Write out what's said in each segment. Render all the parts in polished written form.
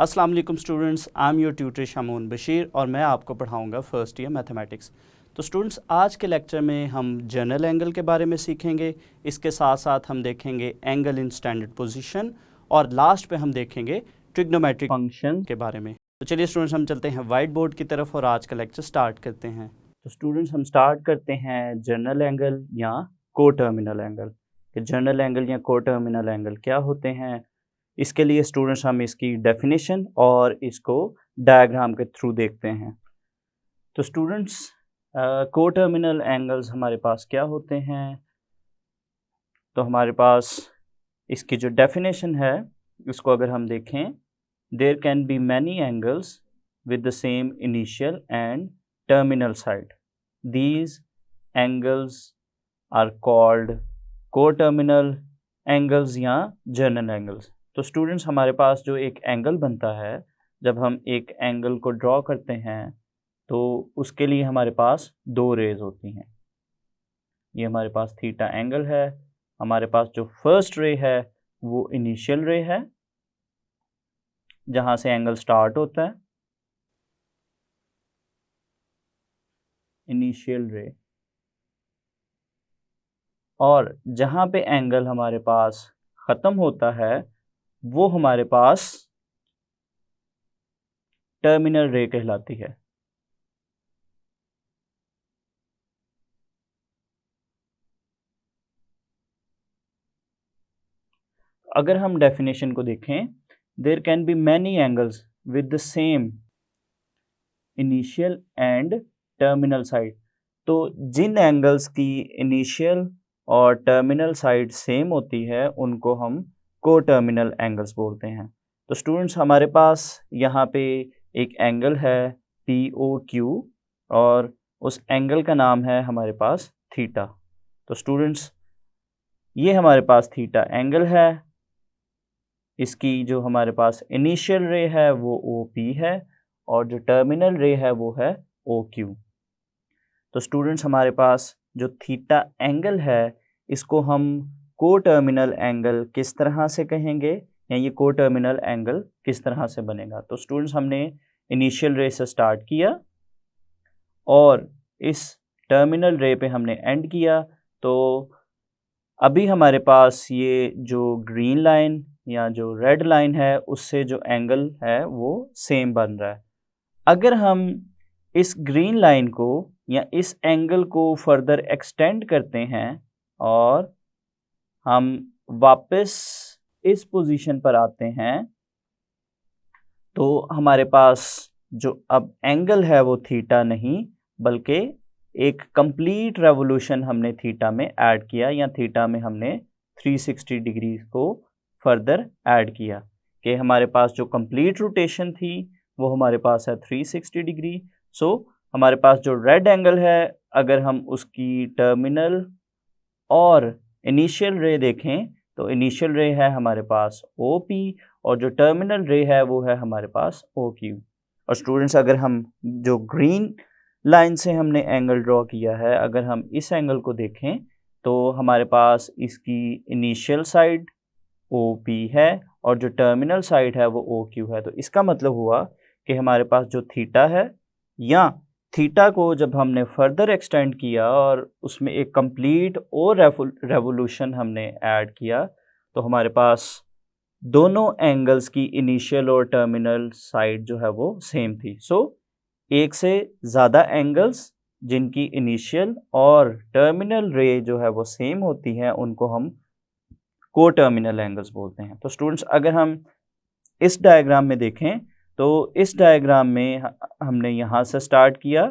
अस्सलाम वालेकुम students, I am your tutor Shamoon Bashir और मैं आपको पढ़ाऊंगा फर्स्ट ईयर मैथमेटिक्स। तो स्टूडेंट्स, आज के लेक्चर में हम जनरल एंगल के बारे में सीखेंगे। इसके साथ साथ हम देखेंगे एंगल इन स्टैंडर्ड पोजीशन और लास्ट पे हम देखेंगे ट्रिग्नोमेट्रिक फंक्शन के बारे में। तो चलिए स्टूडेंट्स, हम चलते हैं वाइट बोर्ड की तरफ और आज का लेक्चर स्टार्ट करते हैं। तो स्टूडेंट्स, हम स्टार्ट करते हैं जनरल एंगल या को टर्मिनल एंगल। जनरल एंगल या को टर्मिनल एंगल क्या होते हैं, इसके लिए स्टूडेंट्स हम इसकी डेफिनेशन और इसको डायग्राम के थ्रू देखते हैं। तो स्टूडेंट्स, को टर्मिनल एंगल्स हमारे पास क्या होते हैं, तो हमारे पास इसकी जो डेफिनेशन है इसको अगर हम देखें, there can be many angles with the same initial and terminal side, these angles are called coterminal angles या जनरल एंगल्स। तो स्टूडेंट्स, हमारे पास जो एक एंगल बनता है, जब हम एक एंगल को ड्रॉ करते हैं तो उसके लिए हमारे पास दो रेज होती हैं। ये हमारे पास थीटा एंगल है। हमारे पास जो फर्स्ट रे है वो इनिशियल रे है, जहां से एंगल स्टार्ट होता है, इनिशियल रे। और जहां पे एंगल हमारे पास ख़त्म होता है वो हमारे पास टर्मिनल रे कहलाती है। अगर हम डेफिनेशन को देखें, there can be many angles with the same initial and terminal side. तो जिन एंगल्स की इनिशियल और टर्मिनल साइड सेम होती है उनको हम को टर्मिनल एंगल्स बोलते हैं। तो स्टूडेंट्स, हमारे पास यहाँ पे एक एंगल है POQ और उस एंगल का नाम है हमारे पास थीटा। तो स्टूडेंट्स, ये हमारे पास थीटा एंगल है। इसकी जो हमारे पास इनिशियल रे है वो OP है और जो टर्मिनल रे है वो है OQ। तो स्टूडेंट्स, हमारे पास जो थीटा एंगल है इसको हम को टर्मिनल एंगल किस तरह से कहेंगे, या ये को टर्मिनल एंगल किस तरह से बनेगा। तो स्टूडेंट्स, हमने इनिशियल रे से स्टार्ट किया और इस टर्मिनल रे पे हमने एंड किया। तो अभी हमारे पास ये जो ग्रीन लाइन या जो रेड लाइन है उससे जो एंगल है वो सेम बन रहा है। अगर हम इस ग्रीन लाइन को या इस एंगल को फर्दर एक्सटेंड करते हैं और हम वापस इस पोजीशन पर आते हैं, तो हमारे पास जो अब एंगल है वो थीटा नहीं बल्कि एक कंप्लीट रेवोल्यूशन हमने थीटा में ऐड किया, या थीटा में हमने 360 डिग्री को फर्दर ऐड किया कि हमारे पास जो कंप्लीट रोटेशन थी वो हमारे पास है 360 डिग्री। सो हमारे पास जो रेड एंगल है, अगर हम उसकी टर्मिनल और इनिशियल रे देखें तो इनिशियल रे है हमारे पास OP और जो टर्मिनल रे है वो है हमारे पास OQ। और स्टूडेंट्स, अगर हम जो ग्रीन लाइन से हमने एंगल ड्रॉ किया है, अगर हम इस एंगल को देखें तो हमारे पास इसकी इनिशियल साइड OP है और जो टर्मिनल साइड है वो OQ है। तो इसका मतलब हुआ कि हमारे पास जो थीटा है, या थीटा को जब हमने फर्दर एक्सटेंड किया और उसमें एक कंप्लीट और रेवोल्यूशन हमने ऐड किया, तो हमारे पास दोनों एंगल्स की इनिशियल और टर्मिनल साइड जो है वो सेम थी। सो एक से ज़्यादा एंगल्स जिनकी इनिशियल और टर्मिनल रे जो है वो सेम होती हैं उनको हम को टर्मिनल एंगल्स बोलते हैं। तो स्टूडेंट्स, अगर हम इस डायग्राम में देखें तो इस डायग्राम में हमने यहाँ से स्टार्ट किया,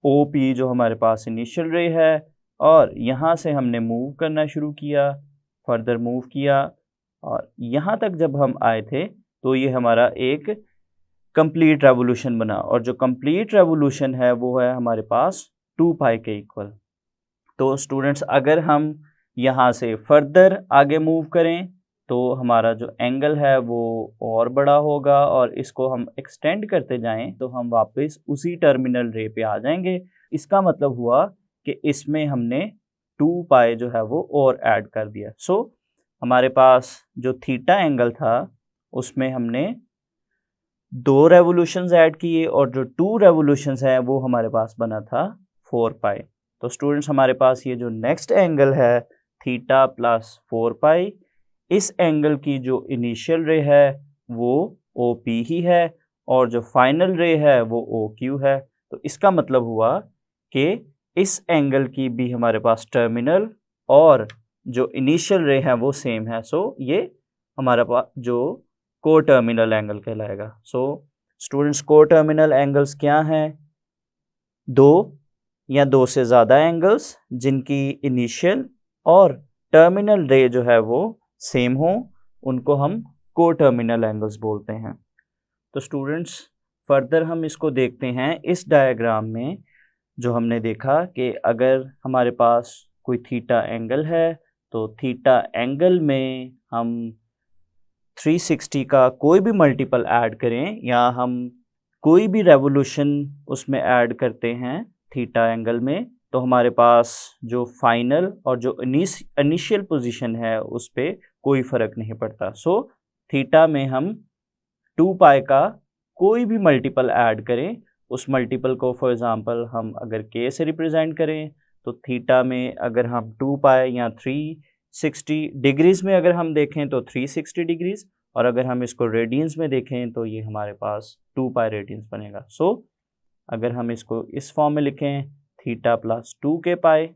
OP जो हमारे पास इनिशियल रे है, और यहाँ से हमने मूव करना शुरू किया, फर्दर मूव किया, और यहाँ तक जब हम आए थे तो ये हमारा एक कंप्लीट रेवोल्यूशन बना, और जो कंप्लीट रेवोल्यूशन है वो है हमारे पास 2 पाई के इक्वल। तो स्टूडेंट्स, अगर हम यहाँ से फर्दर आगे मूव करें तो हमारा जो एंगल है वो और बड़ा होगा, और इसको हम एक्सटेंड करते जाएं तो हम वापस उसी टर्मिनल रे पे आ जाएंगे। इसका मतलब हुआ कि इसमें हमने 2 पाई जो है वो और ऐड कर दिया। सो हमारे पास जो थीटा एंगल था उसमें हमने 2 रेवोल्यूशंस ऐड किए और जो 2 रेवोल्यूशंस हैं वो हमारे पास बना था 4 पाई। तो स्टूडेंट्स हमारे पास ये जो नेक्स्ट एंगल है थीटा प्लस 4 पाई, इस एंगल की जो इनिशियल रे है वो OP ही है और जो फाइनल रे है वो OQ है। तो इसका मतलब हुआ कि इस एंगल की भी हमारे पास टर्मिनल और जो इनिशियल रे है वो सेम है। सो ये हमारे पास जो को टर्मिनल एंगल कहलाएगा। सो स्टूडेंट्स को टर्मिनल एंगल्स क्या हैं? 2 या 2 से ज़्यादा एंगल्स जिनकी इनिशियल और टर्मिनल रे जो है वो सेम हो, उनको हम को टर्मिनल एंगल्स बोलते हैं। तो स्टूडेंट्स फर्दर हम इसको देखते हैं इस डायग्राम में। जो हमने देखा कि अगर हमारे पास कोई थीटा एंगल है तो थीटा एंगल में हम 360 का कोई भी मल्टीपल ऐड करें या हम कोई भी रेवोल्यूशन उसमें ऐड करते हैं थीटा एंगल में, तो हमारे पास जो फाइनल और जो इनिशियल पोजीशन है उस पर कोई फ़र्क नहीं पड़ता। सो थीटा में हम 2 पाई का कोई भी मल्टीपल ऐड करें, उस मल्टीपल को फॉर एग्जांपल हम अगर के से रिप्रेजेंट करें तो थीटा में अगर हम 2 पाई या 360 डिग्रीज़ में अगर हम देखें तो 360 डिग्रीज़, और अगर हम इसको रेडियंस में देखें तो ये हमारे पास 2 पाई रेडियंस बनेगा। सो अगर हम इसको इस फॉर्म में लिखें थीटा प्लस 2 के पाई,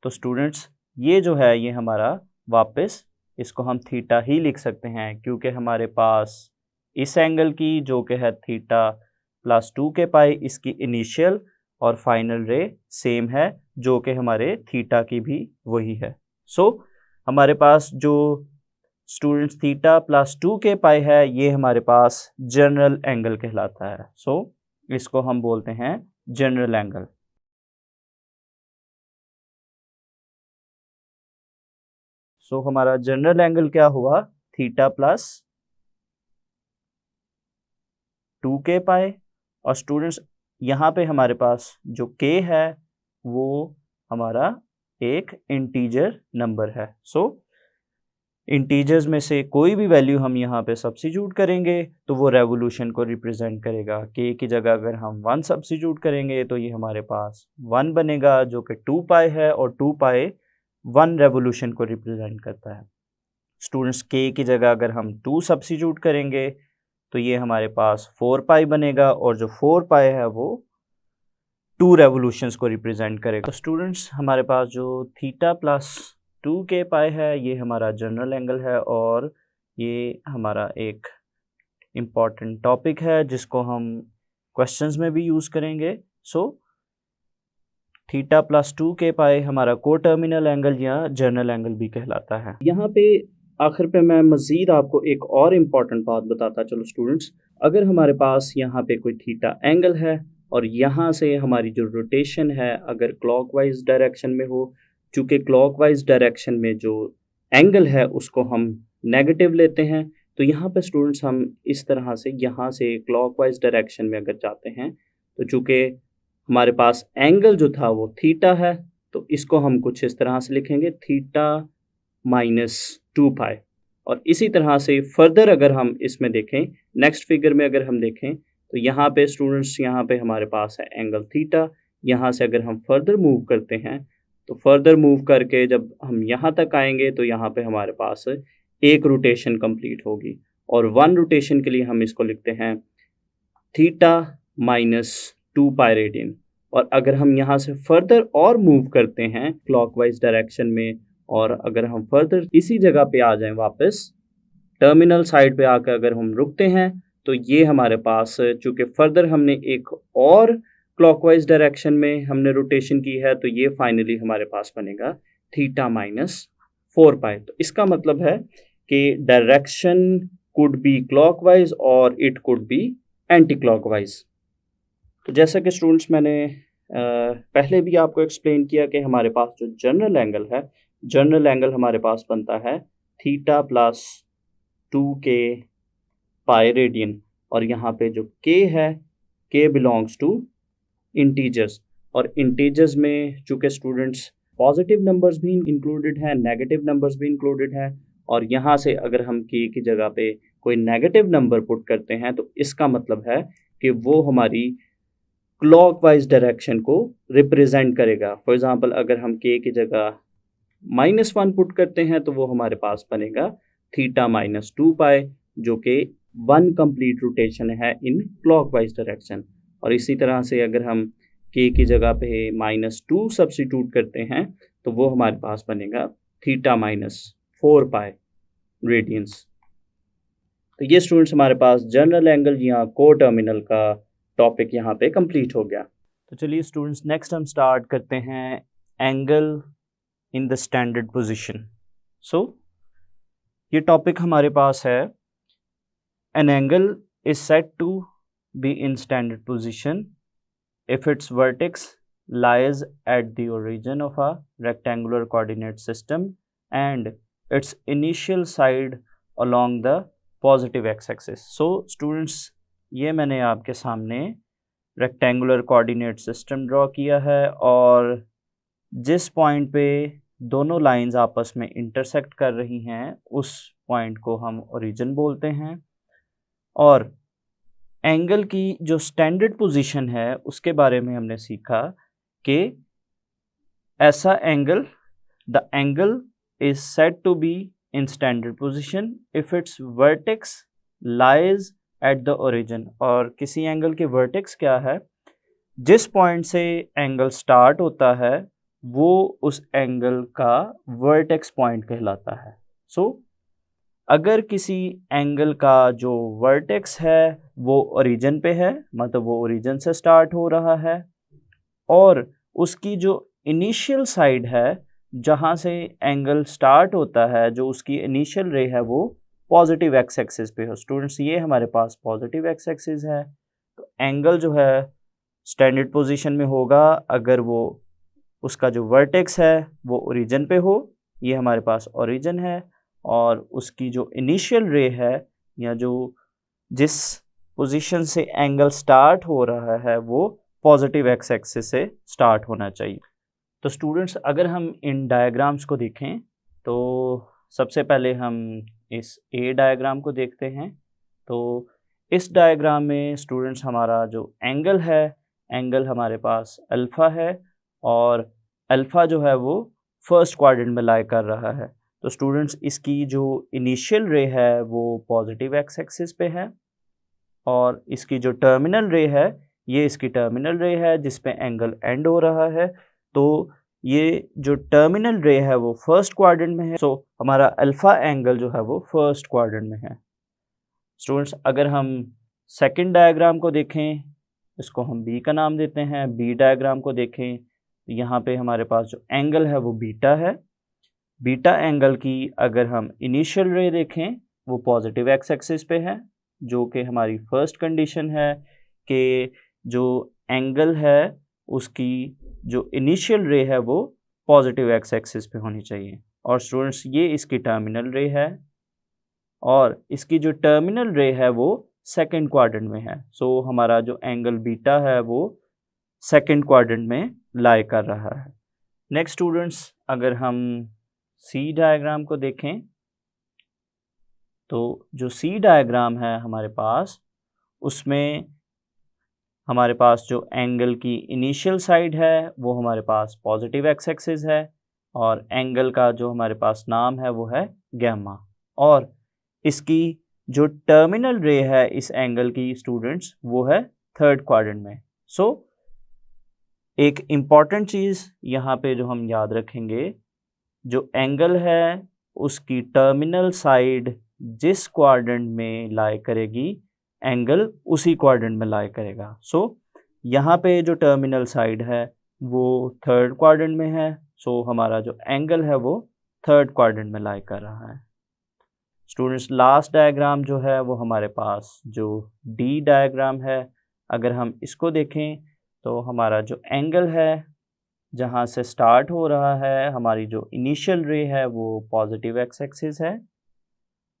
तो स्टूडेंट्स ये जो है ये हमारा वापस इसको हम थीटा ही लिख सकते हैं क्योंकि हमारे पास इस एंगल की जो कि है थीटा प्लस 2 के पाई, इसकी इनिशियल और फाइनल रे सेम है जो कि हमारे थीटा की भी वही है। सो हमारे पास जो स्टूडेंट्स थीटा प्लस 2 के पाई है ये हमारे पास जनरल एंगल कहलाता है। सो इसको हम बोलते हैं जनरल एंगल। सो हमारा जनरल एंगल क्या हुआ? थीटा प्लस 2 के पाई। और स्टूडेंट्स यहाँ पे हमारे पास जो k है वो हमारा एक इंटीजर नंबर है। सो इंटीजर्स में से कोई भी वैल्यू हम यहाँ पे सब्स्टिट्यूट करेंगे तो वो रेवोल्यूशन को रिप्रेजेंट करेगा। k की जगह अगर हम 1 सब्स्टिट्यूट करेंगे तो ये हमारे पास 1 बनेगा जो कि 2 पाई है और 2 पाई 1 रेवोल्यूशन को रिप्रेजेंट करता है। स्टूडेंट्स k की जगह अगर हम 2 सब्स्टिट्यूट करेंगे तो ये हमारे पास 4 पाई बनेगा और जो 4 पाई है वो 2 रेवोल्यूशंस को रिप्रेजेंट करेगा। तो स्टूडेंट्स हमारे पास जो थीटा प्लस 2 के पाई है ये हमारा जनरल एंगल है और ये हमारा एक इम्पॉर्टेंट टॉपिक है जिसको हम क्वेश्चंस में भी यूज़ करेंगे। सो थीटा प्लस 2 के पाई हमारा को टर्मिनल एंगल या जनरल एंगल भी कहलाता है। यहाँ पे आखिर पे मैं मज़ीद आपको एक और इम्पॉर्टेंट बात बताता चलो स्टूडेंट्स। अगर हमारे पास यहाँ पे कोई थीटा एंगल है और यहाँ से हमारी जो रोटेशन है अगर क्लॉकवाइज डायरेक्शन में हो, चूँकि क्लॉकवाइज डायरेक्शन में जो एंगल है उसको हम नेगेटिव लेते हैं, तो यहाँ पे स्टूडेंट्स हम इस तरह से यहाँ से क्लॉकवाइज डायरेक्शन में अगर जाते हैं तो चूँकि हमारे पास एंगल जो था वो थीटा है तो इसको हम कुछ इस तरह से लिखेंगे थीटा माइनस 2 पाई। और इसी तरह से फर्दर अगर हम इसमें देखें नेक्स्ट फिगर में अगर हम देखें तो यहाँ पे स्टूडेंट्स यहाँ पे हमारे पास है एंगल थीटा। यहाँ से अगर हम फर्दर मूव करते हैं तो फर्दर मूव करके जब हम यहाँ तक आएंगे तो यहाँ पे हमारे पास एक रोटेशन कंप्लीट होगी और 1 रोटेशन के लिए हम इसको लिखते हैं थीटा माइनस 2 पाई रेडियन। और अगर हम यहाँ से फर्दर और मूव करते हैं क्लॉकवाइज डायरेक्शन में और अगर हम फर्दर इसी जगह पे आ जाएं वापस टर्मिनल साइड पे आकर अगर हम रुकते हैं तो ये हमारे पास चूँकि फर्दर हमने एक और क्लॉकवाइज डायरेक्शन में हमने रोटेशन की है तो ये फाइनली हमारे पास बनेगा थीटा माइनस 4 पाई। तो इसका मतलब है कि डायरेक्शन कुड बी क्लॉकवाइज और it could be anti clockwise. तो जैसा कि स्टूडेंट्स मैंने पहले भी आपको एक्सप्लेन किया कि हमारे पास जो जनरल एंगल है, जनरल एंगल हमारे पास बनता है थीटा प्लस 2 के पाई रेडियन और यहाँ पे जो k है k बिलोंग्स टू इंटीजर्स और इंटीजर्स में चूँकि स्टूडेंट्स पॉजिटिव नंबर्स भी इंक्लूडेड हैं, नेगेटिव नंबर्स भी इंक्लूडेड हैं और यहाँ से अगर हम k की जगह पे कोई नेगेटिव नंबर पुट करते हैं तो इसका मतलब है कि वो हमारी क्लॉकवाइज डायरेक्शन को रिप्रेजेंट करेगा। फॉर एग्जांपल अगर हम के की जगह -1 पुट करते हैं तो वो हमारे पास बनेगा थीटा -2 पाई, जो कि 1 कंप्लीट रोटेशन है इन क्लॉकवाइज डायरेक्शन। और इसी तरह से अगर हम के की जगह पे -2 सब्स्टिट्यूट करते हैं तो वो हमारे पास बनेगा थीटा -4 पाई रेडियंस। तो ये स्टूडेंट्स हमारे पास जनरल एंगल या को टर्मिनल का टॉपिक यहाँ पे कंप्लीट हो गया। तो चलिए स्टूडेंट्स नेक्स्ट हम स्टार्ट करते हैं angle in the standard position. So ये टॉपिक हमारे पास है an angle is said to be in standard position if its vertex lies at the origin of a rectangular coordinate system and its initial side along the positive x-axis. So students, ये मैंने आपके सामने rectangular coordinate system draw किया है और जिस point पे दोनों लाइंस आपस में इंटरसेक्ट कर रही हैं उस पॉइंट को हम ओरिजिन बोलते हैं। और एंगल की जो स्टैंडर्ड पोजीशन है उसके बारे में हमने सीखा कि ऐसा angle, the angle is said to be in standard position if its vertex lies at the origin. और किसी एंगल के वर्टेक्स क्या है, जिस पॉइंट से एंगल स्टार्ट होता है वो उस एंगल का वर्टेक्स पॉइंट कहलाता है। सो अगर किसी एंगल का जो वर्टेक्स है वो ओरिजिन पे है, मतलब वो ओरिजिन से स्टार्ट हो रहा है और उसकी जो इनिशियल साइड है जहाँ से एंगल स्टार्ट होता है, जो उसकी इनिशियल रे है वो पॉजिटिव एक्स एक्सिस पे हो। स्टूडेंट्स ये हमारे पास पॉजिटिव एक्स एक्सिस है, तो एंगल जो है स्टैंडर्ड पोजीशन में होगा अगर वो उसका जो वर्टेक्स है वो ओरिजिन पे हो, ये हमारे पास ओरिजिन है, और उसकी जो इनिशियल रे है या जो जिस पोजीशन से एंगल स्टार्ट हो रहा है वो पॉजिटिव एक्स एक्सिस से स्टार्ट होना चाहिए। तो स्टूडेंट्स अगर हम इन डायग्राम्स को देखें तो सबसे पहले हम इस ए डायग्राम को देखते हैं। तो इस डायग्राम में स्टूडेंट्स हमारा जो एंगल है, एंगल हमारे पास अल्फ़ा है और अल्फ़ा जो है वो फर्स्ट क्वाड्रेंट में लाई कर रहा है। तो स्टूडेंट्स इसकी जो इनिशियल रे है वो पॉजिटिव एक्स एक्सिस पे है और इसकी जो टर्मिनल रे है ये इसकी टर्मिनल रे है जिस पे एंगल एंड हो रहा है। तो ये जो टर्मिनल रे है वो फर्स्ट क्वाड्रेंट में है, सो हमारा अल्फ़ा एंगल जो है वो फर्स्ट क्वाड्रेंट में है। स्टूडेंट्स अगर हम सेकंड डायग्राम को देखें, इसको हम बी का नाम देते हैं, बी डायग्राम को देखें, यहाँ पे हमारे पास जो एंगल है वो बीटा है। बीटा एंगल की अगर हम इनिशियल रे देखें वो पॉजिटिव एक्स एक्सिस पे है, जो कि हमारी फर्स्ट कंडीशन है कि जो एंगल है उसकी जो इनिशियल रे है वो पॉजिटिव एक्स एक्सिस पे होनी चाहिए। और स्टूडेंट्स ये इसकी टर्मिनल रे है और इसकी जो टर्मिनल रे है वो सेकंड क्वाड्रेंट में है। सो हमारा जो एंगल बीटा है वो सेकंड क्वाड्रेंट में लाई कर रहा है। नेक्स्ट स्टूडेंट्स अगर हम सी डायग्राम को देखें तो जो सी डायग्राम है हमारे पास, उसमें हमारे पास जो एंगल की इनिशियल साइड है वो हमारे पास पॉजिटिव एक्स एक्सिस है और एंगल का जो हमारे पास नाम है वो है गैमा, और इसकी जो टर्मिनल रे है इस एंगल की स्टूडेंट्स वो है थर्ड क्वाड्रेंट में। सो एक इम्पॉर्टेंट चीज़ यहाँ पे जो हम याद रखेंगे, जो एंगल है उसकी टर्मिनल साइड जिस क्वाड्रेंट में लाई करेगी एंगल उसी क्वाड्रेंट में लाई करेगा। सो यहाँ पे जो टर्मिनल साइड है वो थर्ड क्वाड्रेंट में है, सो हमारा जो एंगल है वो थर्ड क्वाड्रेंट में लाई कर रहा है। स्टूडेंट्स लास्ट डायग्राम जो है वो हमारे पास जो डी डायग्राम है, अगर हम इसको देखें तो हमारा जो एंगल है जहाँ से स्टार्ट हो रहा है, हमारी जो इनिशियल रे है वो पॉजिटिव एक्स एक्सिस है,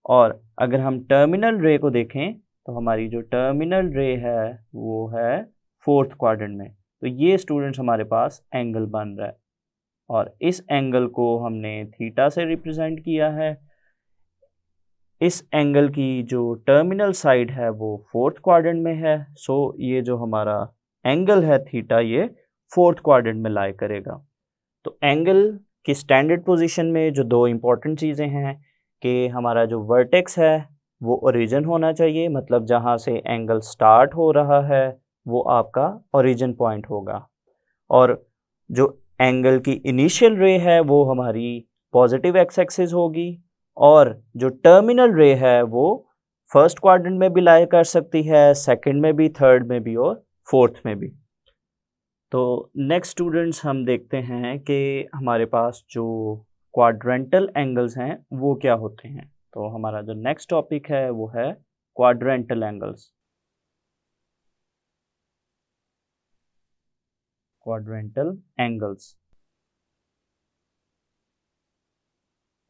और अगर हम टर्मिनल रे को देखें तो हमारी जो टर्मिनल रे है वो है फोर्थ क्वाड्रेंट में। तो ये स्टूडेंट्स हमारे पास एंगल बन रहा है और इस एंगल को हमने थीटा से रिप्रेजेंट किया है। इस एंगल की जो टर्मिनल साइड है वो फोर्थ क्वाड्रेंट में है। सो ये जो हमारा एंगल है थीटा, ये फोर्थ क्वाड्रेंट में लाई करेगा। तो एंगल की स्टैंडर्ड पोजीशन में जो दो इम्पॉर्टेंट चीज़ें हैं कि हमारा जो वर्टेक्स है वो ओरिजिन होना चाहिए, मतलब जहाँ से एंगल स्टार्ट हो रहा है वो आपका ओरिजिन पॉइंट होगा, और जो एंगल की इनिशियल रे है वो हमारी पॉजिटिव एक्स एक्सिस होगी, और जो टर्मिनल रे है वो फर्स्ट क्वाड्रेंट में भी लाई कर सकती है, सेकंड में भी, थर्ड में भी और फोर्थ में भी। तो नेक्स्ट स्टूडेंट्स हम देखते हैं कि हमारे पास जो क्वाड्रेंटल एंगल्स हैं वो क्या होते हैं। तो हमारा जो नेक्स्ट टॉपिक है वो है क्वाड्रेंटल एंगल्स। Quadrantal angles.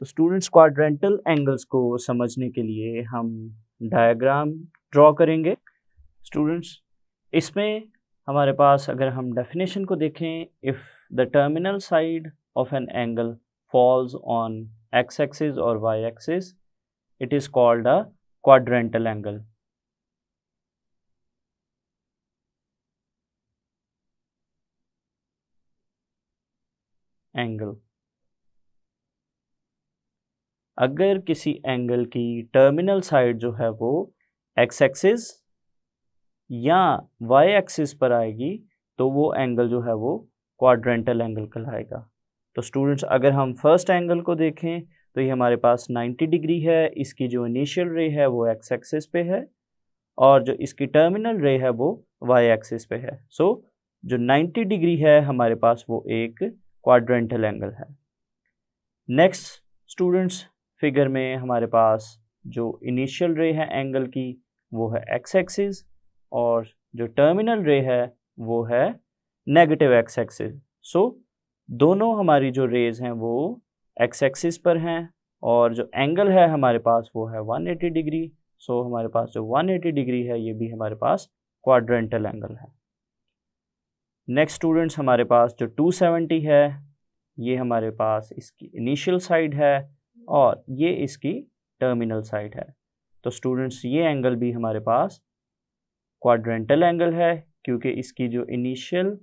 तो स्टूडेंट्स क्वाड्रेंटल एंगल्स को समझने के लिए हम डायग्राम ड्रॉ करेंगे। स्टूडेंट्स, इसमें हमारे पास अगर हम डेफिनेशन को देखें, if the terminal side of an angle falls on X axis or Y axis, it is called a quadrantal angle. Angle, अगर किसी एंगल की टर्मिनल साइड जो है वो एक्स एक्सिस या वाई एक्सिस पर आएगी तो वो एंगल जो है वो क्वाड्रेंटल एंगल कहलाएगा। तो स्टूडेंट्स, अगर हम फर्स्ट एंगल को देखें तो ये हमारे पास 90 डिग्री है, इसकी जो इनिशियल रे है वो एक्स एक्सिस पे है, और जो इसकी टर्मिनल रे है वो वाई एक्सिस पे है। सो जो 90 डिग्री है हमारे पास वो एक क्वाड्रेंटल एंगल है। नेक्स्ट स्टूडेंट्स, फिगर में हमारे पास जो इनिशियल रे है एंगल की वो है एक्स एक्सिस, और जो टर्मिनल रे है वो है नेगेटिव एक्स एक्सिस। सो दोनों हमारी जो रेज हैं वो एक्स एक्सिस पर हैं, और जो एंगल है हमारे पास वो है 180 डिग्री। सो हमारे पास जो 180 डिग्री है ये भी हमारे पास क्वाड्रेंटल एंगल है। नेक्स्ट स्टूडेंट्स, हमारे पास जो 270 है ये हमारे पास इसकी इनिशियल साइड है, और ये इसकी टर्मिनल साइड है। तो स्टूडेंट्स, ये एंगल भी हमारे पास क्वाड्रेंटल एंगल है, क्योंकि इसकी जो इनिशियल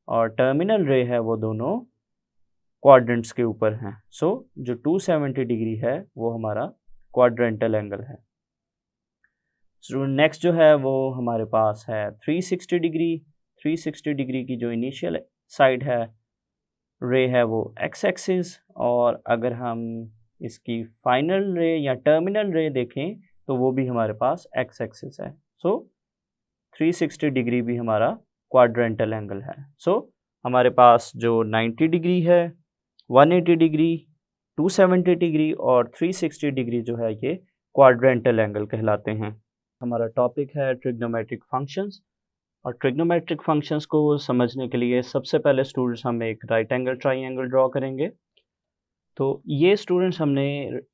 और टर्मिनल रे है वो दोनों क्वाड्रेंट्स के ऊपर हैं। सो जो 270 डिग्री है वो हमारा क्वाड्रेंटल एंगल है। स्टूडेंट, नेक्स्ट जो है वो हमारे पास है 360 डिग्री। 360 डिग्री की जो इनिशियल साइड है रे है वो एक्स एक्सिस, और अगर हम इसकी फाइनल रे या टर्मिनल रे देखें तो वो भी हमारे पास एक्स एक्सिस है। सो 360 डिग्री भी हमारा क्वाड्रेंटल एंगल है। सो हमारे पास जो 90 डिग्री है, 180 डिग्री, 270 डिग्री और 360 डिग्री जो है ये क्वाड्रेंटल एंगल कहलाते हैं। हमारा टॉपिक है ट्रिग्नोमेट्रिक फंक्शंस, और ट्रिग्नोमेट्रिक फंक्शंस को समझने के लिए सबसे पहले स्टूडेंट्स हम एक राइट एंगल ट्राइंगल ड्रॉ करेंगे। तो ये स्टूडेंट्स हमने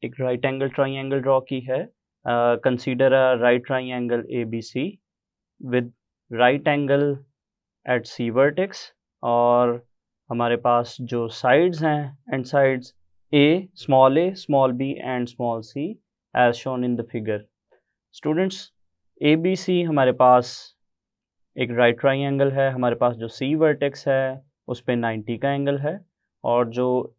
एक राइट एंगल ट्राइंगल ड्रॉ की है। Consider a right triangle A B C with right angle at C vertex, और हमारे पास जो साइड्स हैं and sides A small B and small C as shown in the figure. Students, A B C हमारे पास एक right triangle है, हमारे पास जो सी वर्टेक्स है उस पे 90 का एंगल है, और जो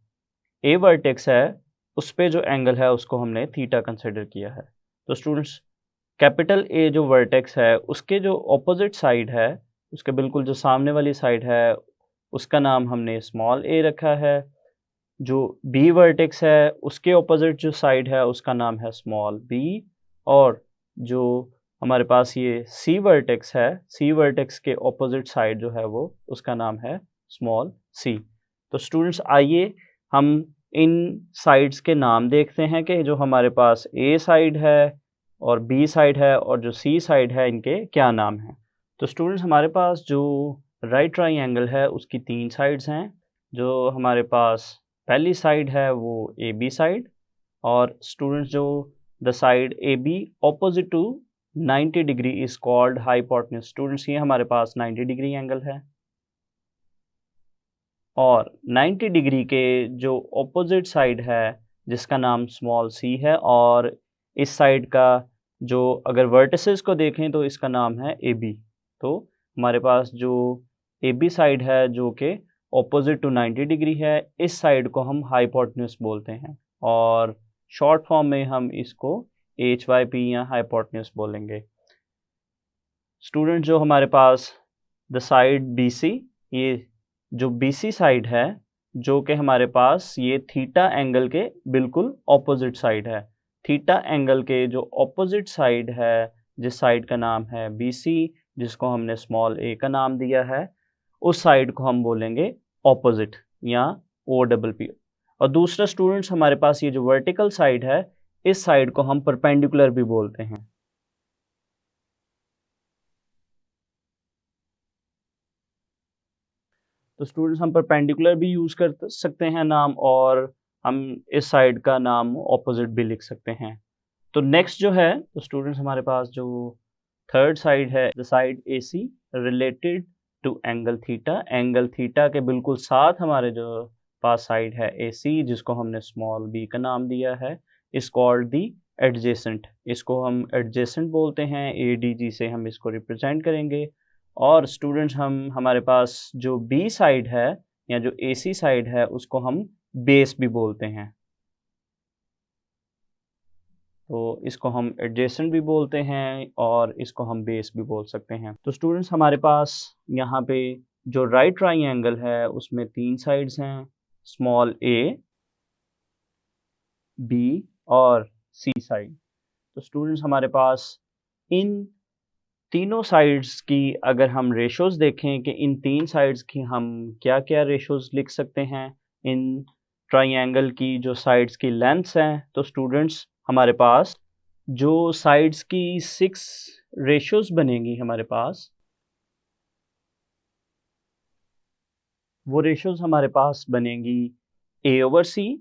ए वर्टेक्स है उस पे जो एंगल है उसको हमने थीटा कंसिडर किया है। तो स्टूडेंट्स, कैपिटल ए जो वर्टेक्स है उसके जो ऑपोजिट साइड है, उसके बिल्कुल जो सामने वाली साइड है उसका नाम हमने स्मॉल ए रखा है। जो बी वर्टेक्स है उसके ऑपोजिट जो साइड है उसका नाम है स्मॉल बी, और जो हमारे पास ये सी वर्टेक्स है, सी वर्टेक्स के ऑपोजिट साइड जो है वो उसका नाम है स्मॉल सी। तो स्टूडेंट्स, आइए हम इन साइड्स के नाम देखते हैं कि जो हमारे पास ए साइड है और बी साइड है और जो सी साइड है इनके क्या नाम हैं। तो स्टूडेंट्स, हमारे पास जो राइट ट्राइंगल है उसकी 3 साइड्स हैं। जो हमारे पास पहली साइड है वो ए बी साइड, और स्टूडेंट्स जो the side A B opposite to 90 degree is called hypotenuse. Students, ये हमारे पास 90 डिग्री एंगल है, और 90 डिग्री के जो ऑपोजिट साइड है जिसका नाम स्मॉल सी है, और इस साइड का जो अगर वर्टिसेस को देखें तो इसका नाम है ए बी। तो हमारे पास जो ए बी साइड है जो कि ऑपोजिट टू 90 डिग्री है, इस साइड को हम हाइपोटेन्यूज बोलते हैं और शॉर्ट फॉर्म में हम इसको एच वाई पी या हाइपोटेन्यूज बोलेंगे। स्टूडेंट जो हमारे पास द साइड बी सी, ये जो बी सी साइड है जो कि हमारे पास ये थीटा एंगल के बिल्कुल ऑपोजिट साइड है। थीटा एंगल के जो ऑपोजिट साइड है, जिस साइड का नाम है बी सी, जिसको हमने स्मॉल ए का नाम दिया है, उस साइड को हम बोलेंगे ऑपोजिट या ओ डबल पी। और दूसरा स्टूडेंट्स हमारे पास ये जो वर्टिकल साइड है, इस साइड को हम परपेंडिकुलर भी बोलते हैं। तो स्टूडेंट्स हम परपेंडिकुलर भी यूज़ कर सकते हैं नाम, और हम इस साइड का नाम ऑपोजिट भी लिख सकते हैं। तो नेक्स्ट जो है, तो स्टूडेंट्स हमारे पास जो थर्ड साइड है, the side A C related to angle theta. Angle theta के बिल्कुल साथ हमारे जो पास साइड है ए सी, जिसको हमने स्मॉल बी का नाम दिया है, इस कॉल्ड दी एडजेसेंट। इसको हम एडजेसेंट बोलते हैं, ए डी जी से हम इसको रिप्रेजेंट करेंगे। और स्टूडेंट्स हमारे पास जो बी साइड है या जो ए सी साइड है, उसको हम बेस भी बोलते हैं। तो इसको हम एडजेसेंट भी बोलते हैं और इसको हम बेस भी बोल सकते हैं। तो स्टूडेंट्स हमारे पास यहाँ पे जो राइट ट्राइंगल है उसमें 3 साइड्स हैं, स्मॉल ए, बी और सी साइड। तो स्टूडेंट्स हमारे पास इन तीनों साइड्स की अगर हम रेशोज़ देखें कि इन 3 साइड्स की हम क्या-क्या रेशोज़ लिख सकते हैं इन ट्राइंगल की जो साइड्स की लेंथ्स हैं, तो स्टूडेंट्स हमारे पास जो साइड्स की 6 रेशोज़ बनेंगी हमारे पास, वो रेशोज़ हमारे पास बनेंगी A/C।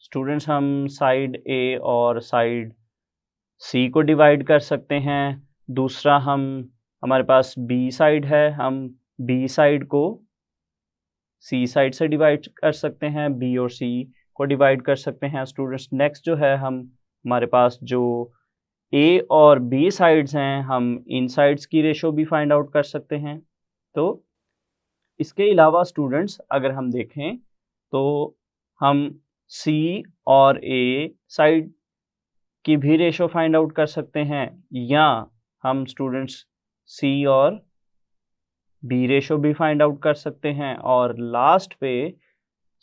स्टूडेंट्स हम साइड ए और साइड सी को डिवाइड कर सकते हैं। दूसरा हमारे पास बी साइड है, हम बी साइड को सी साइड से डिवाइड कर सकते हैं, बी और सी को डिवाइड कर सकते हैं। स्टूडेंट्स नेक्स्ट जो है, हमारे पास जो ए और बी साइड्स हैं, हम इन साइड्स की रेशो भी फाइंड आउट कर सकते हैं। तो इसके अलावा स्टूडेंट्स अगर हम देखें तो हम सी और ए साइड की भी रेशो फाइंड आउट कर सकते हैं, या हम स्टूडेंट्स सी और बी रेशो भी फाइंड आउट कर सकते हैं, और लास्ट पे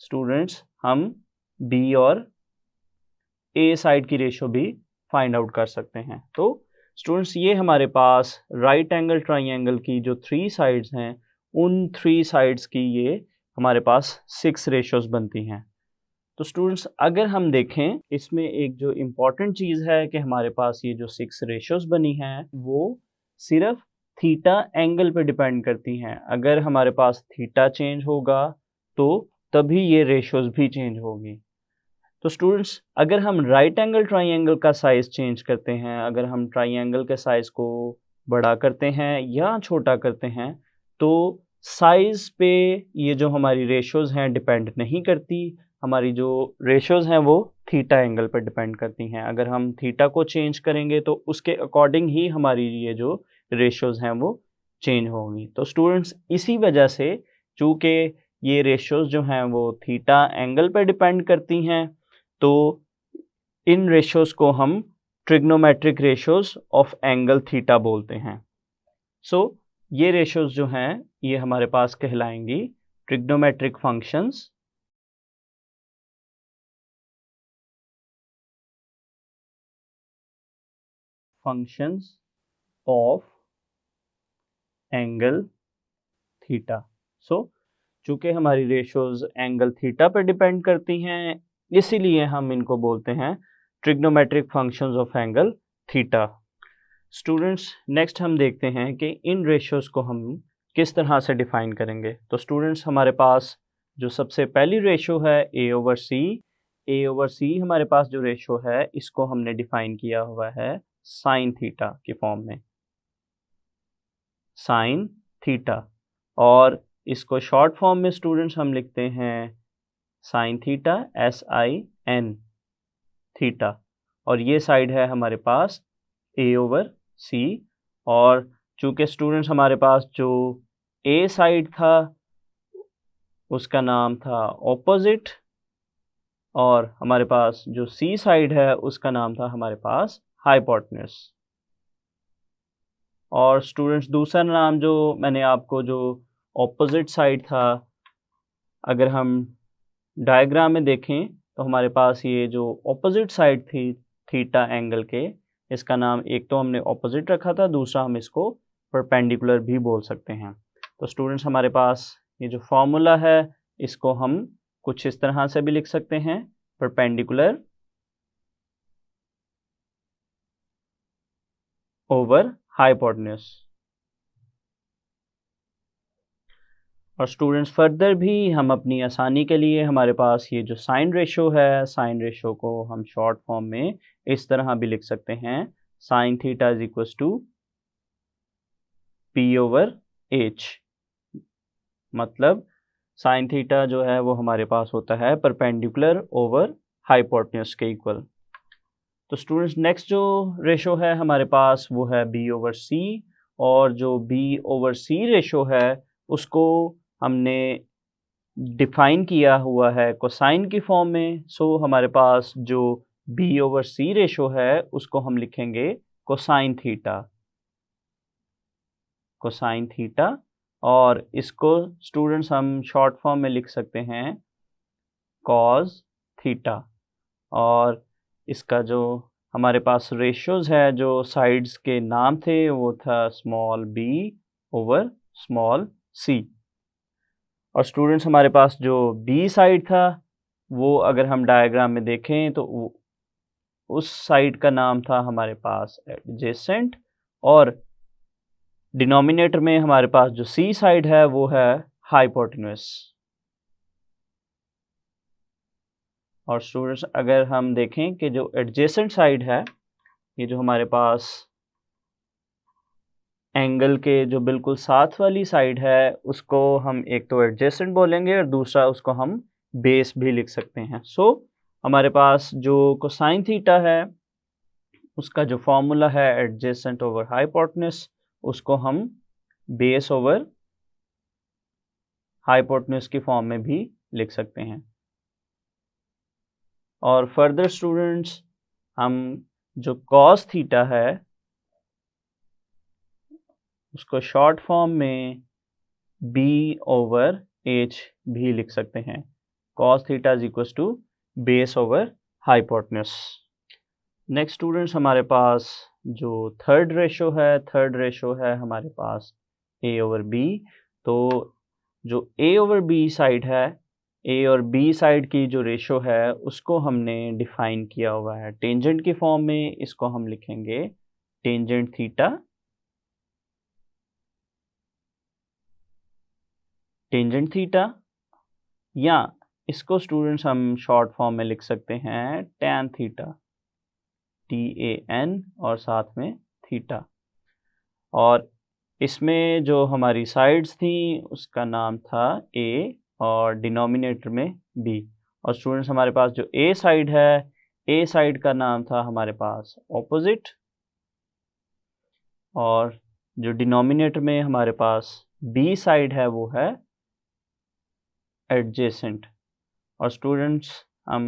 स्टूडेंट्स हम बी और ए साइड की रेशो भी फाइंड आउट कर सकते हैं। तो स्टूडेंट्स ये हमारे पास राइट एंगल ट्राइंगल की जो 3 साइड्स हैं, उन 3 साइड्स की ये हमारे पास 6 रेशोज़ बनती हैं। तो स्टूडेंट्स अगर हम देखें, इसमें एक जो इम्पॉर्टेंट चीज़ है कि हमारे पास ये जो 6 रेशोज़ बनी हैं, वो सिर्फ थीटा एंगल पे डिपेंड करती हैं। अगर हमारे पास थीटा चेंज होगा तो तभी ये रेशोज़ भी चेंज होगी। तो स्टूडेंट्स अगर हम राइट एंगल ट्राइंगल का साइज़ चेंज करते हैं, अगर हम ट्राइंगल के साइज़ को बड़ा करते हैं या छोटा करते हैं, तो साइज़ पे ये जो हमारी रेशोज़ हैं डिपेंड नहीं करती। हमारी जो रेशोज़ हैं वो थीटा एंगल पर डिपेंड करती हैं। अगर हम थीटा को चेंज करेंगे तो उसके अकॉर्डिंग ही हमारी ये जो रेशोज़ हैं वो चेंज होंगी। तो स्टूडेंट्स इसी वजह से, चूँकि ये रेशोज़ जो हैं वो थीटा एंगल पे डिपेंड करती हैं, तो इन रेशोज़ को हम trigonometric ratios of angle theta बोलते हैं। सो ये रेशोज़ जो हैं ये हमारे पास कहलाएंगी trigonometric functions of angle theta. So चूँकि हमारी रेशोज़ एंगल थीटा पर डिपेंड करती हैं, इसीलिए हम इनको बोलते हैं trigonometric functions of angle theta. Students next हम देखते हैं कि इन रेशोज़ को हम किस तरह से डिफ़ाइन करेंगे। तो स्टूडेंट्स हमारे पास जो सबसे पहली रेशो है A/C हमारे पास जो रेशो है, इसको हमने डिफ़ाइन किया हुआ है साइन थीटा के फॉर्म में, साइन थीटा, और इसको शॉर्ट फॉर्म में स्टूडेंट्स हम लिखते हैं साइन थीटा SIN। थीटा, और ये साइड है हमारे पास ए ओवर सी। और चूंकि स्टूडेंट्स हमारे पास जो ए साइड था उसका नाम था ऑपोजिट, और हमारे पास जो सी साइड है उसका नाम था हमारे पास हाइपोटेन्यूस। और स्टूडेंट्स दूसरा नाम जो मैंने आपको जो ऑपोजिट साइड था, अगर हम डायग्राम में देखें तो हमारे पास ये जो ऑपोजिट साइड थी थीटा एंगल के, इसका नाम एक तो हमने ऑपोजिट रखा था, दूसरा हम इसको परपेंडिकुलर भी बोल सकते हैं। तो स्टूडेंट्स हमारे पास ये जो फॉर्मूला है इसको हम कुछ इस तरह से भी लिख सकते हैं, परपेंडिकुलर ओवर हाइपोटेन्यूस। और स्टूडेंट्स फर्दर भी हम अपनी आसानी के लिए हमारे पास ये जो साइन रेशो है, साइन रेशो को हम शॉर्ट फॉर्म में इस तरह भी लिख सकते हैं, sine theta is equal to P over H. मतलब साइन थीटा जो है वो हमारे पास होता है परपेंडिकुलर ओवर हाइपोटेन्यूस के इक्वल। तो स्टूडेंट्स नेक्स्ट जो रेशो है हमारे पास वो है बी ओवर सी, और जो बी ओवर सी रेशो है उसको हमने डिफाइन किया हुआ है कोसाइन की फॉर्म में। सो हमारे पास जो बी ओवर सी रेशो है उसको हम लिखेंगे कोसाइन थीटा, कोसाइन थीटा। और इसको स्टूडेंट्स हम शॉर्ट फॉर्म में लिख सकते हैं कॉस थीटा। और इसका जो हमारे पास रेशियोज है, जो साइड्स के नाम थे वो था small B over small C. और स्टूडेंट्स हमारे पास जो बी साइड था वो अगर हम डायग्राम में देखें तो उस साइड का नाम था हमारे पास एडजेसेंट, और डिनोमिनेटर में हमारे पास जो सी साइड है वो है हाइपोटेन्यूस। और स्टूडेंट्स अगर हम देखें कि जो एडजेसेंट साइड है, ये जो हमारे पास एंगल के जो बिल्कुल साथ वाली साइड है उसको हम एक तो एडजेसेंट बोलेंगे और दूसरा उसको हम बेस भी लिख सकते हैं। सो हमारे पास जो कोसाइन थीटा है उसका जो फॉर्मूला है एडजेसेंट ओवर हाइपोटेन्यूस, उसको हम बेस ओवर हाइपोटेन्यूस की फॉर्म में भी लिख सकते हैं। और फर्दर स्टूडेंट्स हम जो कॉस थीटा है उसको शॉर्ट फॉर्म में बी ओवर एच भी लिख सकते हैं। Cos theta is equal to base over hypotenuse. Next students हमारे पास जो थर्ड रेशो है हमारे पास ए ओवर बी। तो जो ए ओवर बी साइड है, ए और बी साइड की जो रेशो है उसको हमने डिफाइन किया हुआ है टेंजेंट की फॉर्म में। इसको हम लिखेंगे टेंजेंट थीटा, टेंजेंट थीटा, या इसको स्टूडेंट्स हम शॉर्ट फॉर्म में लिख सकते हैं टैन थीटा, TAN और साथ में थीटा। और इसमें जो हमारी साइड्स थी उसका नाम था A और डिनोमिनेटर में B। और स्टूडेंट्स हमारे पास जो A साइड है, A साइड का नाम था हमारे पास ऑपोजिट, और जो डिनोमिनेटर में हमारे पास B साइड है वो है एडजेसेंट। और स्टूडेंट्स हम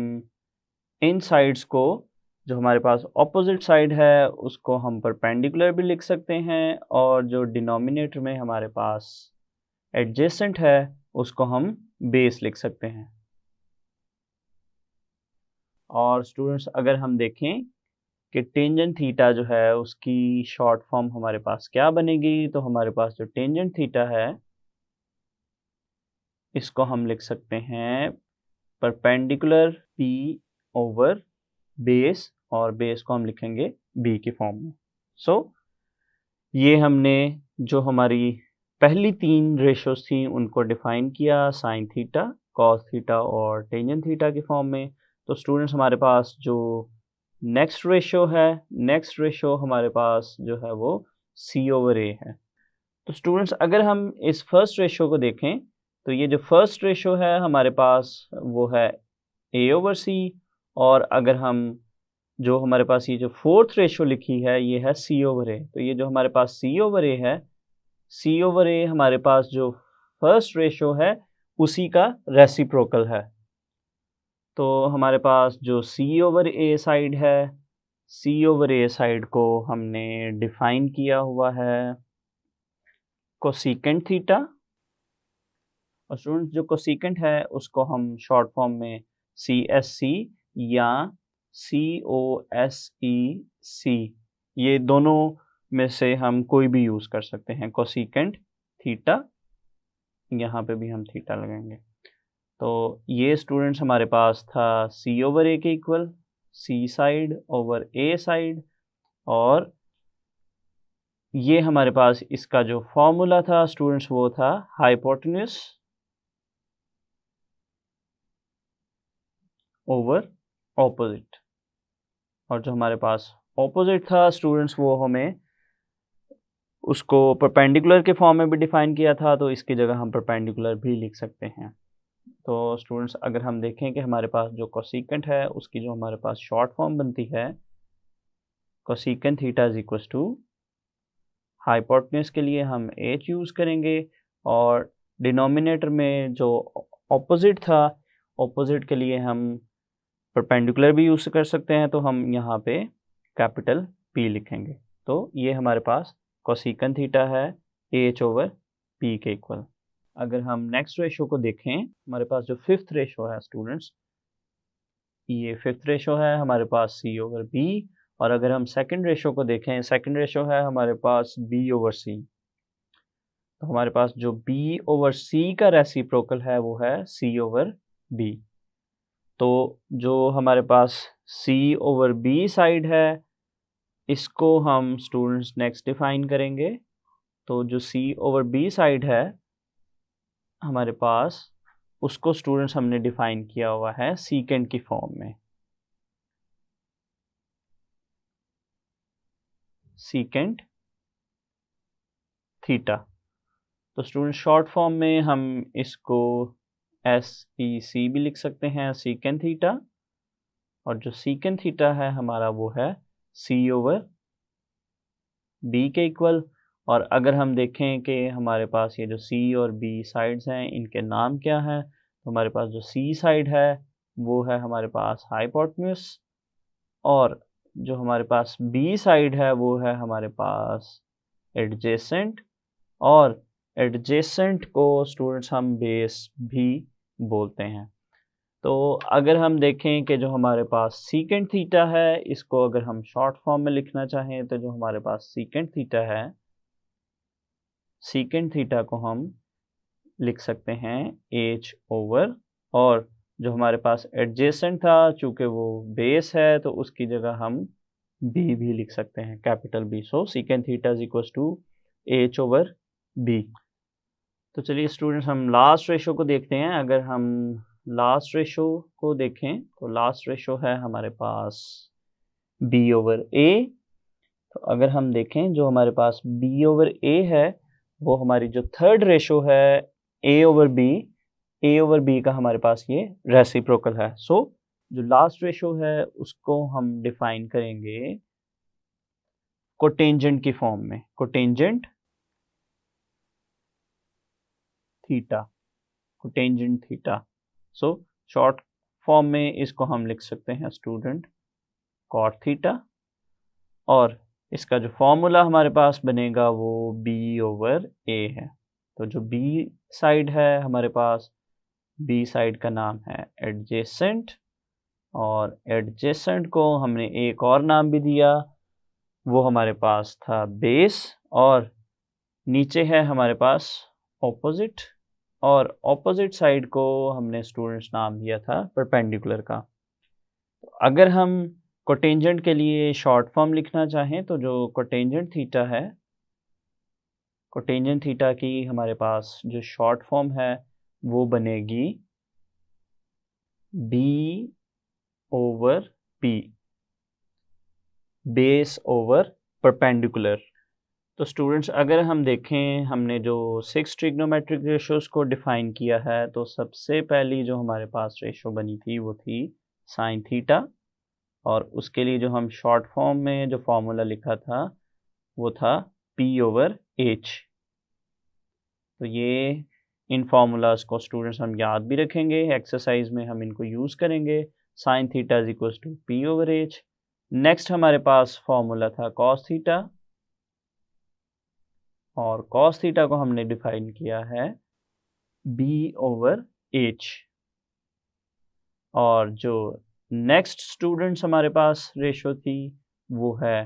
इन साइड्स को, जो हमारे पास ऑपोजिट साइड है उसको हम परपेंडिकुलर भी लिख सकते हैं, और जो डिनोमिनेटर में हमारे पास एडजेसेंट है उसको हम बेस लिख सकते हैं। और स्टूडेंट्स अगर हम देखें कि टेंजेंट थीटा जो है उसकी शॉर्ट फॉर्म हमारे पास क्या बनेगी, तो हमारे पास जो टेंजेंट थीटा है इसको हम लिख सकते हैं परपेंडिकुलर P ओवर बेस, और बेस को हम लिखेंगे B की फॉर्म में। सो ये हमने जो हमारी पहली तीन रेशोज थी उनको डिफाइन किया साइन थीटा, कॉस थीटा और टेंजेंट थीटा की फॉर्म में। तो स्टूडेंट्स हमारे पास जो नेक्स्ट रेशो हमारे पास जो है वो C ओवर A है। तो स्टूडेंट्स अगर हम इस फर्स्ट रेशो को देखें तो ये जो फर्स्ट रेशो है हमारे पास वो है A ओवर C, और अगर हम जो हमारे पास ये जो फोर्थ रेशो लिखी है ये है C/A। तो ये जो हमारे पास C/A है, C/A हमारे पास जो फर्स्ट रेशो है उसी का रेसिप्रोकल है। तो हमारे पास जो C/A साइड है, C/A साइड को हमने डिफाइन किया हुआ है कोसेकेंट थीटा। और स्टूडेंट्स जो कोसेकेंट है उसको हम शॉर्ट फॉर्म में CSC या COSEC, ये दोनों में से हम कोई भी यूज़ कर सकते हैं। कोसेकेंट थीटा, यहाँ पे भी हम थीटा लगाएंगे। तो ये स्टूडेंट्स हमारे पास था C/A के equal, C side over A side, और ये हमारे पास इसका जो फॉर्मूला था स्टूडेंट्स वो था हाइपोटेन्यूज ओवर ऑपोजिट। और जो हमारे पास ऑपोजिट था स्टूडेंट्स वो हमें उसको परपेंडिकुलर के फॉर्म में भी डिफाइन किया था, तो इसकी जगह हम परपेंडिकुलर भी लिख सकते हैं। तो स्टूडेंट्स अगर हम देखें कि हमारे पास जो कोसेकेंट है उसकी जो हमारे पास शॉर्ट फॉर्म बनती है cosecant theta is equal to, hypotenuse के लिए हम h यूज़ करेंगे, और डिनोमिनेटर में जो ऑपोजिट था, ऑपोजिट के लिए हम परपेंडिकुलर भी यूज़ कर सकते हैं, तो हम यहाँ पे कैपिटल P लिखेंगे। तो ये हमारे पास कोसेकेंट थीटा है h/p के इक्वल। अगर हम नेक्स्ट रेशो को देखें, हमारे पास जो फिफ्थ रेशो है स्टूडेंट्स, ये फिफ्थ रेशो है हमारे पास C/B। और अगर हम सेकंड रेशो को देखें, सेकंड रेशो है हमारे पास B/C। तो हमारे पास जो B/C का रेसिप्रोकल है वो है C/B। तो जो हमारे पास C/B साइड है इसको हम स्टूडेंट्स नेक्स्ट डिफाइन करेंगे। तो जो C/B साइड है हमारे पास, उसको स्टूडेंट्स हमने डिफाइन किया हुआ है सीकेंट की फॉर्म में, सीकेंट थीटा। तो स्टूडेंट शॉर्ट फॉर्म में हम इसको SEC भी लिख सकते हैं, सीकेंट थीटा। और जो सीकेंट थीटा है हमारा वो है C/B के इक्वल। और अगर हम देखें कि हमारे पास ये जो C और B साइड्स हैं इनके नाम क्या हैं, तो हमारे पास जो C साइड है वो है हमारे पास हाइपोटेन्यूज, और जो हमारे पास B साइड है वो है हमारे पास एडजेसेंट। और एडजेसेंट को स्टूडेंट्स हम बेस भी बोलते हैं। तो अगर हम देखें कि जो हमारे पास सीकेंट थीटा है इसको अगर हम शॉर्ट फॉर्म में लिखना चाहें, तो जो हमारे पास सीकेंट थीटा है, सीकेंट थीटा को हम लिख सकते हैं h/, और जो हमारे पास एडजेसेंट था चूंकि वो बेस है तो उसकी जगह हम b भी लिख सकते हैं, capital B। So secant theta is equal to h/b। तो चलिए स्टूडेंट्स हम लास्ट रेशो को देखते हैं। अगर हम लास्ट रेशो को देखें तो लास्ट रेशो है हमारे पास B/A। तो अगर हम देखें जो हमारे पास B/A है वो हमारी जो थर्ड रेशो है A/B, A/B का हमारे पास ये रेसिप्रोकल है। सो जो लास्ट रेशो है उसको हम डिफाइन करेंगे कोटेंजेंट की फॉर्म में, cotangent theta, cotangent theta. So short form में इसको हम लिख सकते हैं स्टूडेंट कॉट थीटा, और इसका जो फॉर्मूला हमारे पास बनेगा वो B/A है। तो जो B साइड है हमारे पास, B साइड का नाम है एडजेसेंट, और एडजेसेंट को हमने एक और नाम भी दिया, वो हमारे पास था बेस। और नीचे है हमारे पास ऑपोजिट, और ऑपोजिट साइड को हमने स्टूडेंट्स नाम दिया था परपेंडिकुलर का। तो अगर हम कोटेंजेंट के लिए शॉर्ट फॉर्म लिखना चाहें तो जो कोटेंजेंट थीटा है, कोटेंजेंट थीटा की हमारे पास जो शॉर्ट फॉर्म है वो बनेगी B/P, बेस ओवर परपेंडिकुलर। तो स्टूडेंट्स अगर हम देखें हमने जो 6 ट्रिग्नोमेट्रिक रेशोज को डिफाइन किया है, तो सबसे पहली जो हमारे पास रेशो बनी थी वो थी साइन थीटा, और उसके लिए जो हम शॉर्ट फॉर्म में जो फॉर्मूला लिखा था वो था P/H। तो ये इन फार्मूलाज को स्टूडेंट्स हम याद भी रखेंगे, एक्सरसाइज में हम इनको यूज़ करेंगे। Sine theta is equal to P/H। Next हमारे पास फॉर्मूला था कॉस थीटा, और कॉस थीटा को हमने डिफाइन किया है B/H। और जो नेक्स्ट स्टूडेंट्स हमारे पास रेशो थी वो है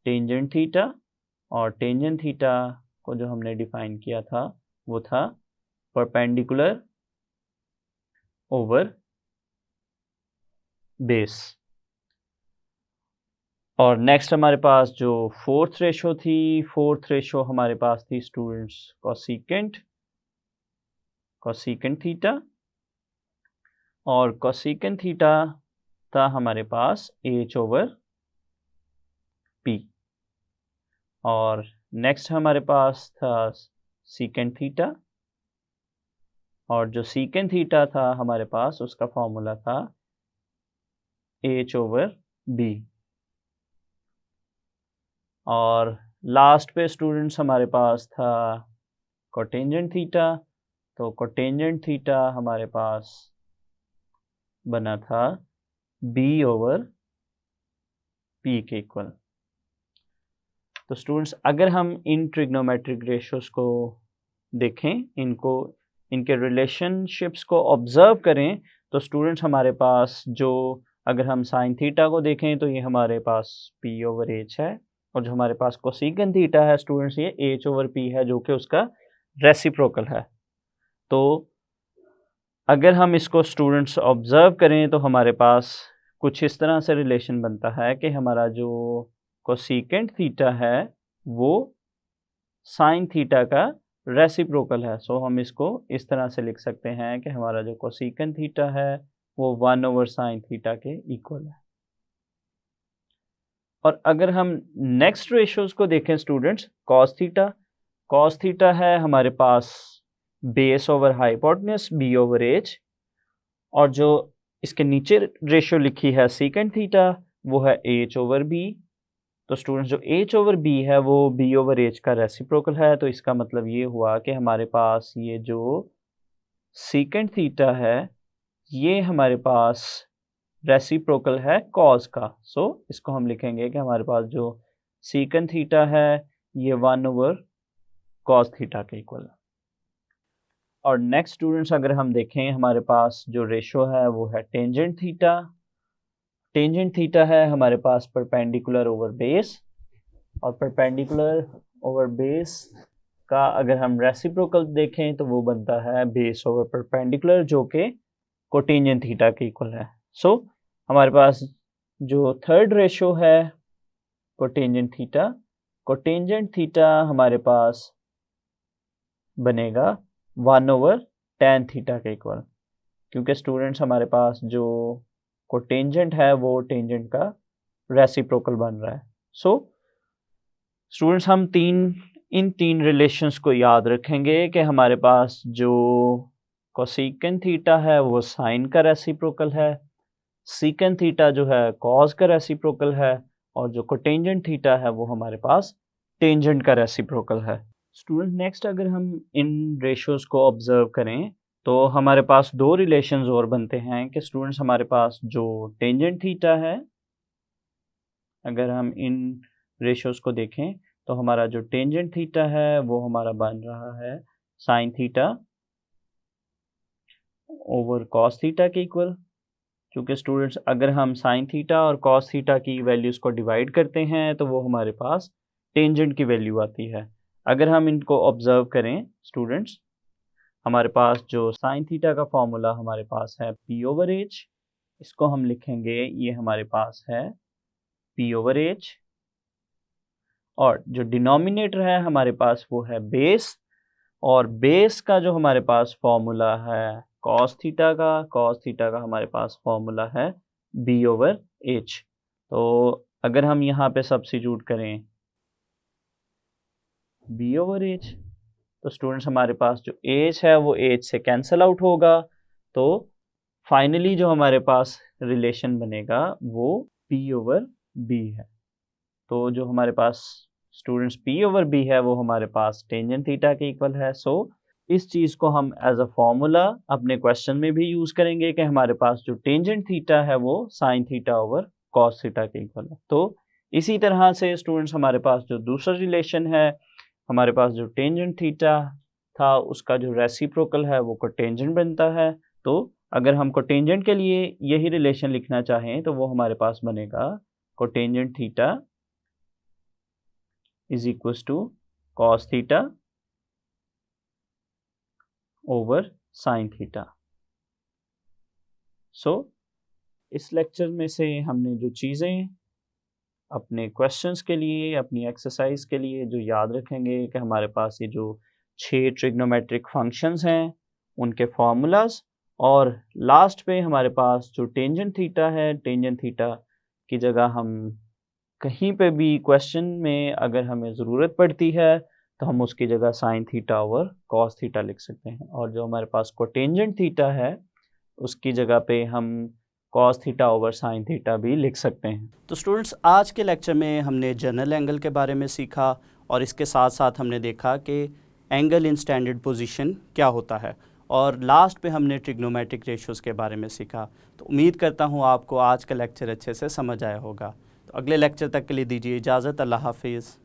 टेंजेंट थीटा, और टेंजेंट थीटा को जो हमने डिफाइन किया था वो था परपेंडिकुलर ओवर बेस। और नेक्स्ट हमारे पास जो फोर्थ रेशो थी, फोर्थ रेशो हमारे पास थी स्टूडेंट्स कॉसेकेंट थीटा, और कॉसेकेंट थीटा था हमारे पास H/P। और नेक्स्ट हमारे पास था सीकेंट थीटा, और जो सीकेंट थीटा था हमारे पास उसका फॉर्मूला था H/B। और लास्ट पे स्टूडेंट्स हमारे पास था कोटेंजेंट थीटा। तो कोटेंजेंट थीटा हमारे पास बना था B/P के इक्वल। तो स्टूडेंट्स अगर हम इन ट्रिग्नोमेट्रिक रेशियोज को देखें, इनके रिलेशनशिप्स को ऑब्जर्व करें, तो स्टूडेंट्स हमारे पास जो अगर हम साइन थीटा को देखें तो ये हमारे पास P/H है, और जो हमारे पास कोसेकेंट थीटा है स्टूडेंट्स ये H/P है, जो कि उसका रेसिप्रोकल है। तो अगर हम इसको स्टूडेंट्स ऑब्जर्व करें तो हमारे पास कुछ इस तरह से रिलेशन बनता है कि हमारा जो कोसेकेंट थीटा है वो साइन थीटा का रेसिप्रोकल है। सो हम इसको इस तरह से लिख सकते हैं कि हमारा जो कोसेकेंट थीटा है वो 1/sin थीटा के इक्वल है। और अगर हम नेक्स्ट रेशियोज को देखें स्टूडेंट्स, कॉस थीटा है हमारे पास बेस ओवर हाइपोटेन्यूस B/H, और जो इसके नीचे रेशियो लिखी है सीकेंट थीटा वो है H/B। तो स्टूडेंट्स जो H/B है वो B/H का रेसिप्रोकल है। तो इसका मतलब ये हुआ कि हमारे पास ये जो सीकेंट थीटा है ये हमारे पास रेसिप्रोकल है कॉस का। सो इसको हम लिखेंगे कि हमारे पास जो सीकेंट थीटा है ये 1/cos थीटा के इक्वल है। और नेक्स्ट स्टूडेंट्स अगर हम देखें हमारे पास जो रेशो है वो है टेंजेंट थीटा। टेंजेंट थीटा है हमारे पास परपेंडिकुलर ओवर बेस, और परपेंडिकुलर ओवर बेस का अगर हम रेसिप्रोकल देखें तो वो बनता है बेस ओवर परपेंडिकुलर, जो कि कोटेंजेंट थीटा के इक्वल है। सो हमारे पास जो थर्ड रेशो है कोटेंजेंट थीटा हमारे पास बनेगा 1/tan थीटा के इक्वल, क्योंकि स्टूडेंट्स हमारे पास जो कोटेंजेंट है वो टेंजेंट का रेसिप्रोकल बन रहा है। सो स्टूडेंट्स हम इन तीन रिलेशंस को याद रखेंगे कि हमारे पास जो कोसेकेंट थीटा है वो साइन का रेसिप्रोकल है, सीकेंट थीटा जो है कॉस का रेसिप्रोकल है, और जो कोटेंजेंट थीटा है वो हमारे पास टेंजेंट का रेसिप्रोकल है। स्टूडेंट नेक्स्ट अगर हम इन रेशियोज को ऑब्जर्व करें तो हमारे पास दो रिलेशंस और बनते हैं कि स्टूडेंट्स हमारे पास जो टेंजेंट थीटा है, अगर हम इन रेशियोज को देखें तो हमारा जो टेंजेंट थीटा है वो हमारा बन रहा है sine theta over cos theta के इक्वल। क्योंकि स्टूडेंट्स अगर हम साइन थीटा और कॉस थीटा की वैल्यूज़ को डिवाइड करते हैं तो वो हमारे पास टेंजेंट की वैल्यू आती है। अगर हम इनको ऑब्जर्व करें स्टूडेंट्स, हमारे पास जो साइन थीटा का फॉर्मूला हमारे पास है P/H, इसको हम लिखेंगे ये हमारे पास है P/H, और जो डिनोमिनेटर है हमारे पास वो है बेस, और बेस का जो हमारे पास फॉर्मूला है कॉस थीटा का हमारे पास फॉर्मूला है B/H। तो अगर हम यहाँ पे सब्स्टिट्यूट करें B/H तो स्टूडेंट्स हमारे पास जो H है वो H से कैंसिल आउट होगा। तो फाइनली जो हमारे पास रिलेशन बनेगा वो P ओवर B है। तो जो हमारे पास स्टूडेंट्स P ओवर B है वो हमारे पास टेंजेंट थीटा के इक्वल है। सो इस चीज़ को हम एज अ फॉर्मूला अपने क्वेश्चन में भी यूज़ करेंगे कि हमारे पास जो टेंजेंट थीटा है वो sine theta over cos theta के इक्वल है। तो इसी तरह से स्टूडेंट्स हमारे पास जो दूसरा रिलेशन है, हमारे पास जो टेंजेंट थीटा था उसका जो रेसिप्रोकल है वो कोटेंजेंट बनता है। तो अगर हम कोटेंजेंट के लिए यही रिलेशन लिखना चाहें तो वो हमारे पास बनेगा cotangent theta is equal to cos theta over sine theta. So इस लेक्चर में से हमने जो चीज़ें अपने क्वेश्चंस के लिए, अपनी एक्सरसाइज के लिए जो याद रखेंगे कि हमारे पास ये जो 6 ट्रिग्नोमेट्रिक फंक्शंस हैं उनके फार्मूलाज, और लास्ट पे हमारे पास जो टेंजेंट थीटा है, टेंजेंट थीटा की जगह हम कहीं पे भी क्वेश्चन में अगर हमें ज़रूरत पड़ती है तो हम उसकी जगह sine theta over cos theta लिख सकते हैं, और जो हमारे पास कोटेंजेंट थीटा है उसकी जगह पे हम cos theta over sine theta भी लिख सकते हैं। तो स्टूडेंट्स, आज के लेक्चर में हमने जनरल एंगल के बारे में सीखा और इसके साथ साथ हमने देखा कि एंगल इन स्टैंडर्ड पोजीशन क्या होता है, और लास्ट पे हमने ट्रिग्नोमेट्रिक रेशियोज़ के बारे में सीखा। तो उम्मीद करता हूँ आपको आज का लेक्चर अच्छे से समझ आया होगा। तो अगले लेक्चर तक के लिए दीजिए इजाज़त। अल्लाह हाफिज़।